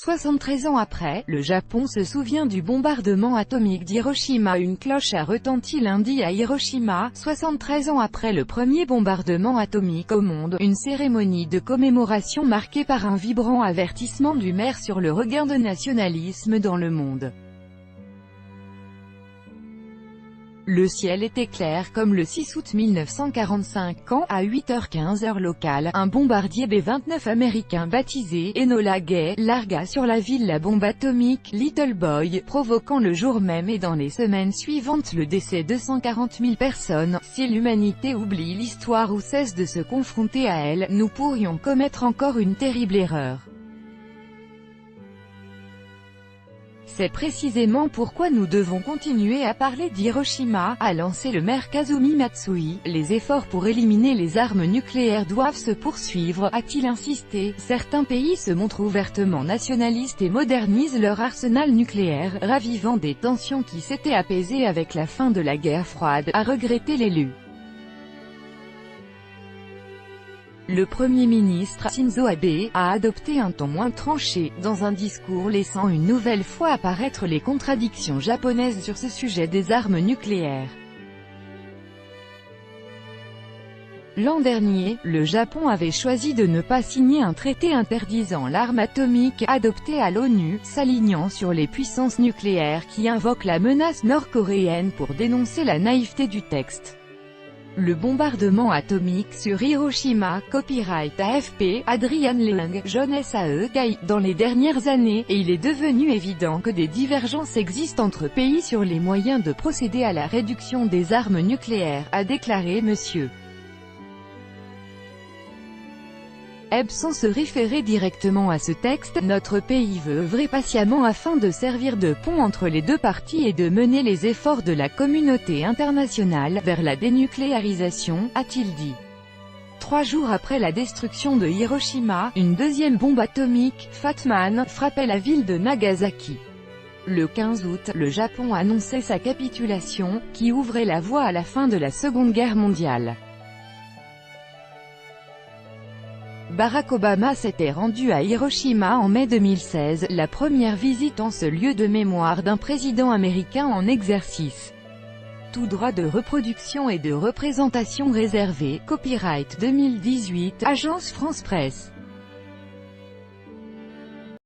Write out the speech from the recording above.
73 ans après, le Japon se souvient du bombardement atomique d'Hiroshima. Une cloche a retenti lundi à Hiroshima, 73 ans après le premier bombardement atomique au monde, une cérémonie de commémoration marquée par un vibrant avertissement du maire sur le regain de nationalisme dans le monde. Le ciel était clair comme le 6 août 1945 quand, à 8h15 heure locale, un bombardier B-29 américain baptisé Enola Gay largua sur la ville la bombe atomique Little Boy, provoquant le jour même et dans les semaines suivantes le décès de 140 000 personnes. Si l'humanité oublie l'histoire ou cesse de se confronter à elle, nous pourrions commettre encore une terrible erreur. C'est précisément pourquoi nous devons continuer à parler d'Hiroshima, a lancé le maire Kazumi Matsui. Les efforts pour éliminer les armes nucléaires doivent se poursuivre, a-t-il insisté. Certains pays se montrent ouvertement nationalistes et modernisent leur arsenal nucléaire, ravivant des tensions qui s'étaient apaisées avec la fin de la guerre froide, a regretté l'élu. Le Premier ministre, Shinzo Abe, a adopté un ton moins tranché, dans un discours laissant une nouvelle fois apparaître les contradictions japonaises sur ce sujet des armes nucléaires. L'an dernier, le Japon avait choisi de ne pas signer un traité interdisant l'arme atomique, adopté à l'ONU, s'alignant sur les puissances nucléaires qui invoquent la menace nord-coréenne pour dénoncer la naïveté du texte. Le bombardement atomique sur Hiroshima, copyright AFP, Adrian Leung, John SAE, Kai. Dans les dernières années, il est devenu évident que des divergences existent entre pays sur les moyens de procéder à la réduction des armes nucléaires, a déclaré M. Abe sans se référer directement à ce texte. Notre pays veut œuvrer patiemment afin de servir de pont entre les deux parties et de mener les efforts de la communauté internationale vers la dénucléarisation, a-t-il dit. 3 jours après la destruction de Hiroshima, une deuxième bombe atomique, Fat Man, frappait la ville de Nagasaki. Le 15 août, le Japon annonçait sa capitulation, qui ouvrait la voie à la fin de la Seconde Guerre mondiale. Barack Obama s'était rendu à Hiroshima en mai 2016, la première visite en ce lieu de mémoire d'un président américain en exercice. Tout droit de reproduction et de représentation réservé, copyright 2018, Agence France Presse.